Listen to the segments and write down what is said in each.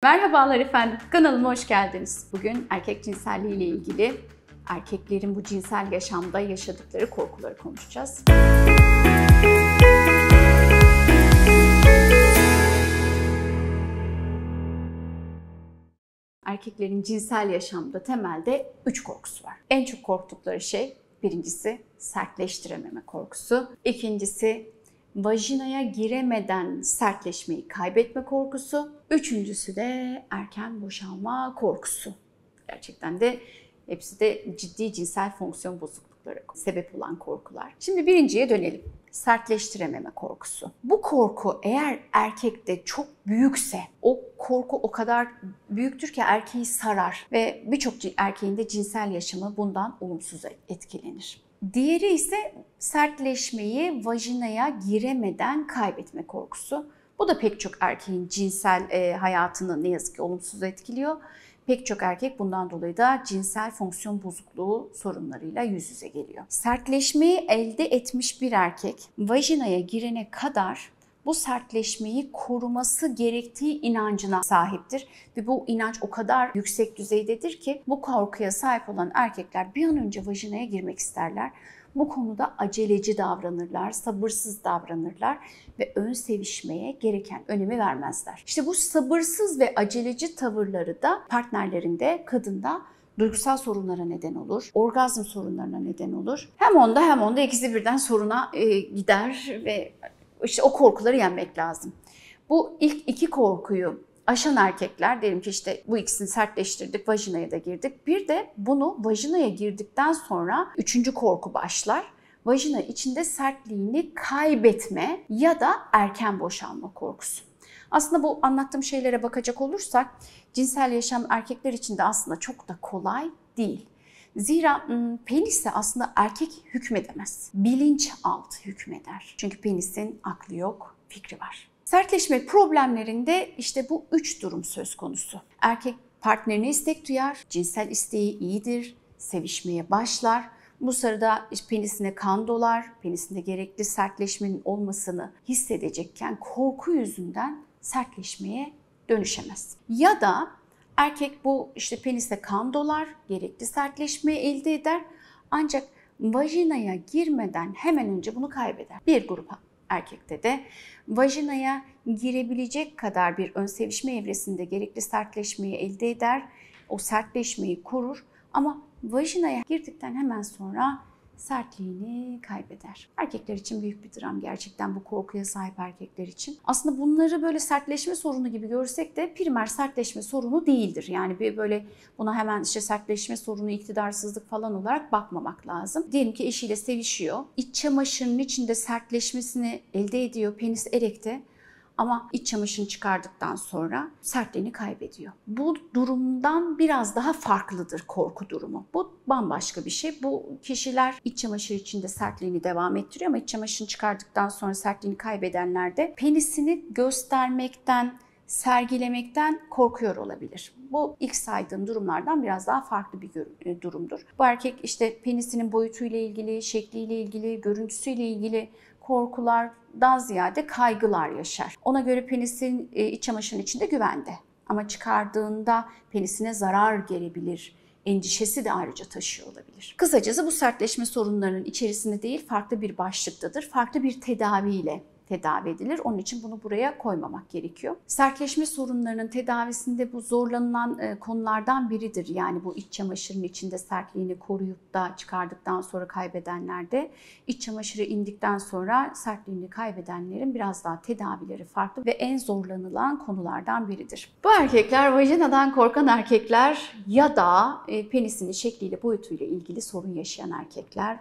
Merhabalar efendim, kanalıma hoş geldiniz. Bugün erkek cinselliği ile ilgili erkeklerin bu cinsel yaşamda yaşadıkları korkuları konuşacağız. Erkeklerin cinsel yaşamda temelde 3 korkusu var. En çok korktukları şey birincisi sertleştirememe korkusu, ikincisi vajinaya giremeden sertleşmeyi kaybetme korkusu, üçüncüsü de erken boşalma korkusu. Gerçekten de hepsi de ciddi cinsel fonksiyon bozuklukları sebep olan korkular. Şimdi birinciye dönelim. Sertleştirememe korkusu. Bu korku eğer erkekte çok büyükse, o korku o kadar büyüktür ki erkeği sarar ve birçok erkeğin de cinsel yaşamı bundan olumsuz etkilenir. Diğeri ise sertleşmeyi vajinaya giremeden kaybetme korkusu. Bu da pek çok erkeğin cinsel hayatını ne yazık ki olumsuz etkiliyor. Pek çok erkek bundan dolayı da cinsel fonksiyon bozukluğu sorunlarıyla yüz yüze geliyor. Sertleşmeyi elde etmiş bir erkek vajinaya girene kadar bu sertleşmeyi koruması gerektiği inancına sahiptir. Ve bu inanç o kadar yüksek düzeydedir ki bu korkuya sahip olan erkekler bir an önce vajinaya girmek isterler. Bu konuda aceleci davranırlar, sabırsız davranırlar ve ön sevişmeye gereken önemi vermezler. İşte bu sabırsız ve aceleci tavırları da partnerlerinde, kadında duygusal sorunlara neden olur, orgazm sorunlarına neden olur. Hem onda hem onda ikisi birden soruna gider ve işte o korkuları yenmek lazım. Bu ilk iki korkuyu aşan erkekler, diyelim ki işte bu ikisini sertleştirdik, vajinaya da girdik. Bir de bunu vajinaya girdikten sonra üçüncü korku başlar. Vajina içinde sertliğini kaybetme ya da erken boşalma korkusu. Aslında bu anlattığım şeylere bakacak olursak cinsel yaşam erkekler için de aslında çok da kolay değil. Zira penise aslında erkek hükmedemez. Bilinçaltı hükmeder. Çünkü penisin aklı yok, fikri var. Sertleşme problemlerinde işte bu üç durum söz konusu. Erkek partnerine istek duyar, cinsel isteği iyidir, sevişmeye başlar. Bu sırada penisine kan dolar, penisinde gerekli sertleşmenin olmasını hissedecekken korku yüzünden sertleşmeye dönüşemez. Ya da erkek bu işte penise kan dolar, gerekli sertleşmeyi elde eder ancak vajinaya girmeden hemen önce bunu kaybeder. Bir grup erkekte de vajinaya girebilecek kadar bir ön sevişme evresinde gerekli sertleşmeyi elde eder, o sertleşmeyi korur ama vajinaya girdikten hemen sonra sertliğini kaybeder. Erkekler için büyük bir dram gerçekten bu korkuya sahip erkekler için. Aslında bunları böyle sertleşme sorunu gibi görsek de primer sertleşme sorunu değildir. Yani bir böyle buna hemen işte sertleşme sorunu, iktidarsızlık falan olarak bakmamak lazım. Diyelim ki eşiyle sevişiyor. İç çamaşırının içinde sertleşmesini elde ediyor. Penis erekte. Ama iç çamaşırını çıkardıktan sonra sertliğini kaybediyor. Bu durumdan biraz daha farklıdır korku durumu. Bu bambaşka bir şey. Bu kişiler iç çamaşır içinde sertliğini devam ettiriyor ama iç çamaşırını çıkardıktan sonra sertliğini kaybedenler de penisini göstermekten, sergilemekten korkuyor olabilir. Bu ilk saydığım durumlardan biraz daha farklı bir durumdur. Bu erkek işte penisinin boyutuyla ilgili, şekliyle ilgili, görüntüsüyle ilgili korkulardan ziyade kaygılar yaşar. Ona göre penisin iç çamaşırının içinde güvende. Ama çıkardığında penisine zarar gelebilir. Endişesi de ayrıca taşıyor olabilir. Kısacası bu sertleşme sorunlarının içerisinde değil, farklı bir başlıktadır. Farklı bir tedaviyle tedavi edilir. Onun için bunu buraya koymamak gerekiyor. Sertleşme sorunlarının tedavisinde bu zorlanılan konulardan biridir. Yani bu iç çamaşırının içinde sertliğini koruyup da çıkardıktan sonra kaybedenlerde, iç çamaşırı indikten sonra sertliğini kaybedenlerin biraz daha tedavileri farklı ve en zorlanılan konulardan biridir. Bu erkekler, vajinadan korkan erkekler ya da penisinin şekliyle, boyutuyla ilgili sorun yaşayan erkekler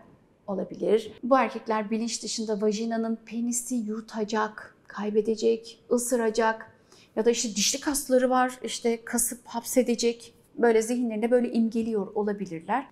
olabilir. Bu erkekler bilinç dışında vajinanın penisi yutacak, kaybedecek, ısıracak ya da işte dişli kasları var, işte kasıp hapsedecek. Böyle zihinlerinde böyle imgeliyor olabilirler.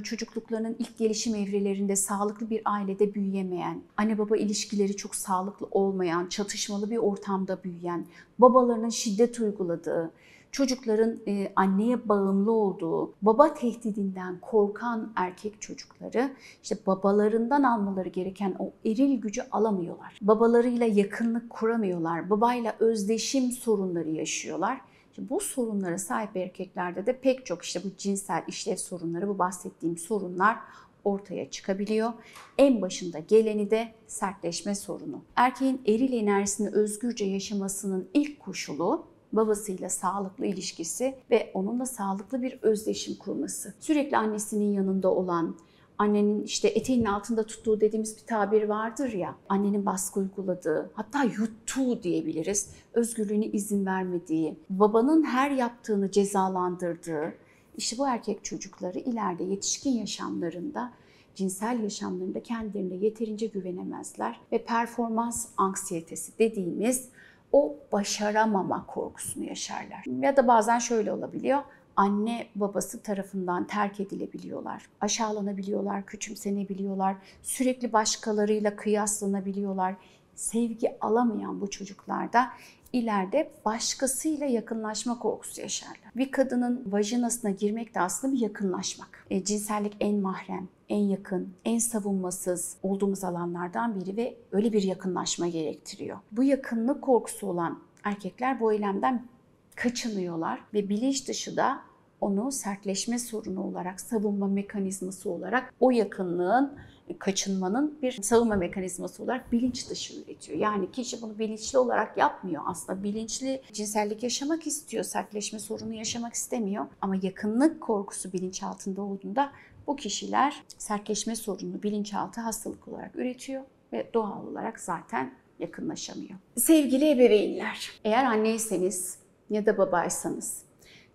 Çocukluklarının ilk gelişim evrelerinde sağlıklı bir ailede büyüyemeyen, anne baba ilişkileri çok sağlıklı olmayan, çatışmalı bir ortamda büyüyen, babalarının şiddet uyguladığı, çocukların anneye bağımlı olduğu, baba tehdidinden korkan erkek çocukları işte babalarından almaları gereken o eril gücü alamıyorlar. Babalarıyla yakınlık kuramıyorlar. Babayla özdeşim sorunları yaşıyorlar. Şimdi bu sorunlara sahip erkeklerde de pek çok işte bu cinsel işlev sorunları, bu bahsettiğim sorunlar ortaya çıkabiliyor. En başında geleni de sertleşme sorunu. Erkeğin eril enerjisini özgürce yaşamasının ilk koşulu babasıyla sağlıklı ilişkisi ve onunla sağlıklı bir özdeşim kurması. Sürekli annesinin yanında olan, annenin işte eteğinin altında tuttuğu dediğimiz bir tabir vardır ya, annenin baskı uyguladığı, hatta yuttuğu diyebiliriz, özgürlüğüne izin vermediği, babanın her yaptığını cezalandırdığı, işte bu erkek çocukları ileride yetişkin yaşamlarında, cinsel yaşamlarında kendilerine yeterince güvenemezler ve performans anksiyetesi dediğimiz o başaramama korkusunu yaşarlar. Ya da bazen şöyle olabiliyor. Anne babası tarafından terk edilebiliyorlar, aşağılanabiliyorlar, küçümsenebiliyorlar, sürekli başkalarıyla kıyaslanabiliyorlar. Sevgi alamayan bu çocuklarda ileride başkasıyla yakınlaşma korkusu yaşarlar. Bir kadının vajinasına girmek de aslında bir yakınlaşmak. Cinsellik en mahrem, en yakın, en savunmasız olduğumuz alanlardan biri ve öyle bir yakınlaşma gerektiriyor. Bu yakınlık korkusu olan erkekler bu eylemden kaçınıyorlar ve bilinç dışı da onu sertleşme sorunu olarak, savunma mekanizması olarak o yakınlığın, kaçınmanın bir savunma mekanizması olarak bilinç dışı üretiyor. Yani kişi bunu bilinçli olarak yapmıyor. Aslında bilinçli cinsellik yaşamak istiyor, sertleşme sorunu yaşamak istemiyor. Ama yakınlık korkusu bilinçaltında olduğunda bu kişiler sertleşme sorununu bilinçaltı hastalık olarak üretiyor ve doğal olarak zaten yakınlaşamıyor. Sevgili ebeveynler, eğer anneyseniz ya da babaysanız,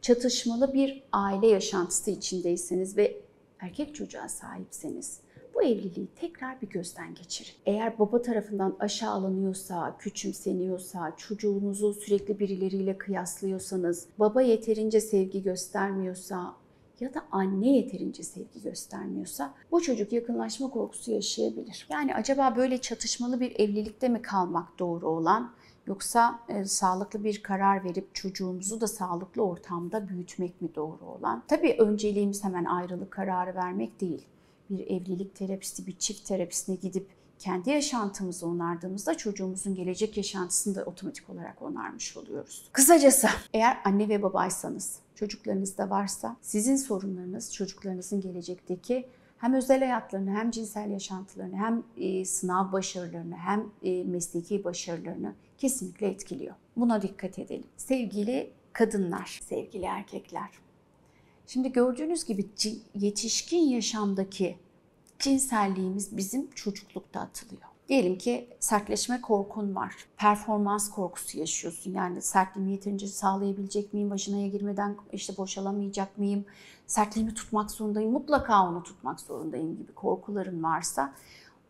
çatışmalı bir aile yaşantısı içindeyseniz ve erkek çocuğa sahipseniz bu evliliği tekrar bir gözden geçirin. Eğer baba tarafından aşağılanıyorsa, küçümseniyorsa, çocuğunuzu sürekli birileriyle kıyaslıyorsanız, baba yeterince sevgi göstermiyorsa ya da anne yeterince sevgi göstermiyorsa bu çocuk yakınlaşma korkusu yaşayabilir. Yani acaba böyle çatışmalı bir evlilikte mi kalmak doğru olan? Yoksa sağlıklı bir karar verip çocuğumuzu da sağlıklı ortamda büyütmek mi doğru olan? Tabii önceliğimiz hemen ayrılık kararı vermek değil. Bir evlilik terapisti, bir çift terapisine gidip kendi yaşantımızı onardığımızda çocuğumuzun gelecek yaşantısını da otomatik olarak onarmış oluyoruz. Kısacası eğer anne ve babaysanız, çocuklarınız da varsa sizin sorunlarınız çocuklarınızın gelecekteki hem özel hayatlarını, hem cinsel yaşantılarını, hem sınav başarılarını, hem mesleki başarılarını kesinlikle etkiliyor. Buna dikkat edelim. Sevgili kadınlar, sevgili erkekler. Şimdi gördüğünüz gibi yetişkin yaşamdaki cinselliğimiz bizim çocuklukta atılıyor. Diyelim ki sertleşme korkun var. Performans korkusu yaşıyorsun. Yani sertliğimi yeterince sağlayabilecek miyim? Vajinaya girmeden işte boşalamayacak mıyım? Sertliğimi tutmak zorundayım. Mutlaka onu tutmak zorundayım gibi korkuların varsa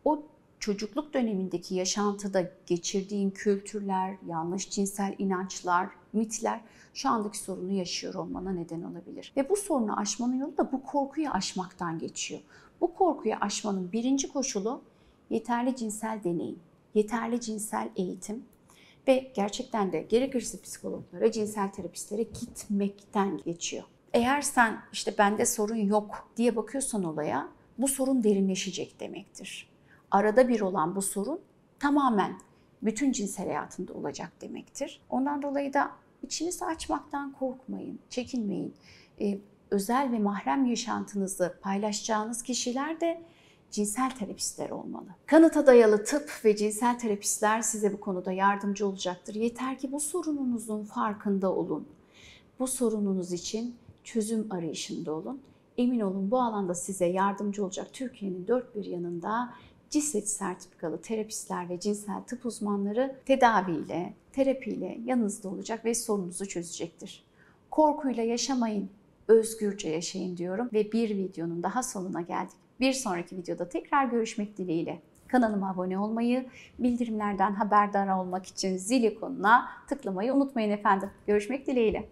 o çocukluk dönemindeki yaşantıda geçirdiğin kültürler, yanlış cinsel inançlar, mitler şu andaki sorunu yaşıyor olmana neden olabilir. Ve bu sorunu aşmanın yolu da bu korkuyu aşmaktan geçiyor. Bu korkuyu aşmanın birinci koşulu yeterli cinsel deneyim, yeterli cinsel eğitim ve gerçekten de gerekirse psikologlara, cinsel terapistlere gitmekten geçiyor. Eğer sen işte bende sorun yok diye bakıyorsan olaya, bu sorun derinleşecek demektir. Arada bir olan bu sorun tamamen bütün cinsel hayatında olacak demektir. Ondan dolayı da içinizi açmaktan korkmayın, çekinmeyin. Özel ve mahrem yaşantınızı paylaşacağınız kişiler de cinsel terapistler olmalı. Kanıta dayalı tıp ve cinsel terapistler size bu konuda yardımcı olacaktır. Yeter ki bu sorununuzun farkında olun. Bu sorununuz için çözüm arayışında olun. Emin olun bu alanda size yardımcı olacak Türkiye'nin dört bir yanında CİSET sertifikalı terapistler ve cinsel tıp uzmanları tedaviyle, terapiyle yanınızda olacak ve sorununuzu çözecektir. Korkuyla yaşamayın, özgürce yaşayın diyorum ve bir videonun daha sonuna geldik. Bir sonraki videoda tekrar görüşmek dileğiyle. Kanalıma abone olmayı, bildirimlerden haberdar olmak için zil ikonuna tıklamayı unutmayın efendim. Görüşmek dileğiyle.